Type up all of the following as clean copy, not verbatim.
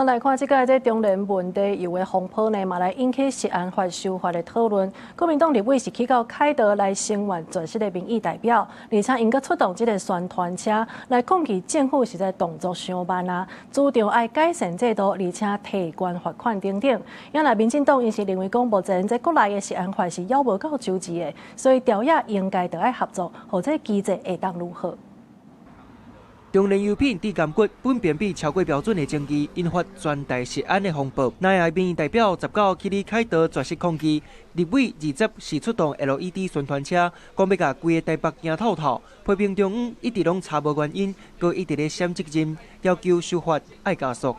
來看這個中聯文的有的風波呢，嘛來引起食安法修法的討論。國民黨立委是去到凱道來聲援全市的民意代表，而且因個出動這個宣傳車來抗議政府實在動作傷慢啊，主張要改善制度，而且提懸罰款等等。因來民進黨因是認為講目前在國內的食安法是還無夠周全的，所以朝野應該要合作，或者機制會當如何？中聯油品、低甘骨苯變比超過標準的爭議，引發全台食安的風暴。內亞民意代表19去里凱道絕食抗議，立委20是出動 LED 宣傳車，講要甲規個台北驚透透。批評中央一直攏查無原因，閣一直咧閃責任，要求修法愛加速。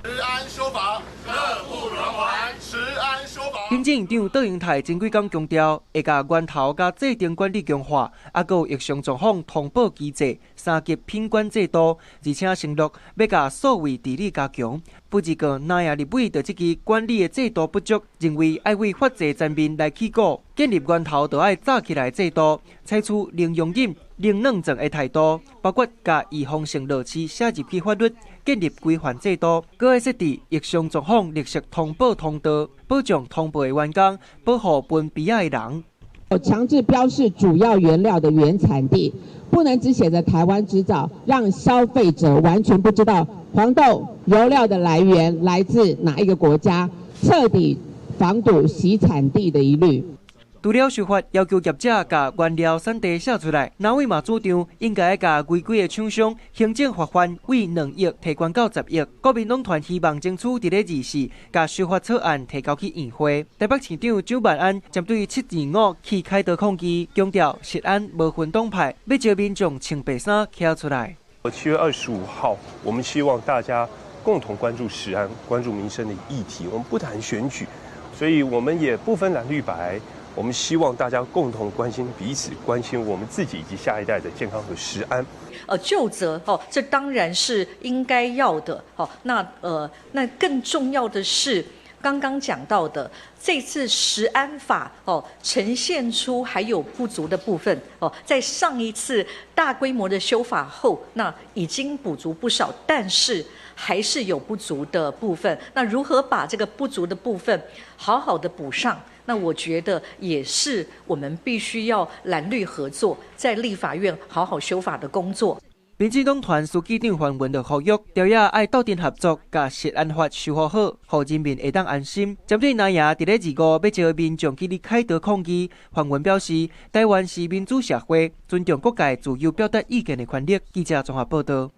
食安修法，刻不容緩。食安修法。行政院長杜英泰前幾天強調，會甲源頭甲制定管理強化，還閣有疫情狀況通報機制、三級品管制度，而且承諾要甲數位治理加強。不過，內亞立委對這支管理的制度不足，認為愛為法制全面來起鼓，建立源頭就愛早起來制度，採取零容忍、零冷靜的態度，包括甲預防性落實寫入去法律，建立規範制度，閣要設置疫情狀況立即通報通道，保障通報的員工，保護分批的人。強制標示主要原料的原產地，不能只寫着台灣製造，讓消費者完全不知道黃豆油料的來源來自哪一個國家，徹底防堵洗產地的疑慮。除了修法要求業者把原料產地寫出來，哪位嘛主張應該要把違規的廠商行政罰款為2億提懸到10億。國民黨團希望爭取在24把修法草案提交去議會。台北市長蔣萬安針對725去凱道抗議，強調食安無分黨派，要招民眾穿白衫站出來。7月25號，我們希望大家共同關注食安、關注民生的議題。我們不談選舉，所以我們也不分藍綠白。我們希望大家共同關心彼此，關心我們自己以及下一代的健康和食安。究責這當然是應該要的。那更重要的是剛剛講到的，這次食安法呈現出還有不足的部分。在上一次大規模的修法後，那已經補足不少，但是還是有不足的部分。那如何把這個不足的部分好好的補上？那我覺得也是我們必須要藍綠合作，在立法院好好修法的工作。民進黨團書記長黃文就呼籲，朝野愛鬥陣合作，把食安法修法好，讓人民會當安心。針對內亞在25要招民眾去里凱道抗議，黃文表示，台灣是民主社會，尊重各界自由表達意見的權利。記者綜合報道。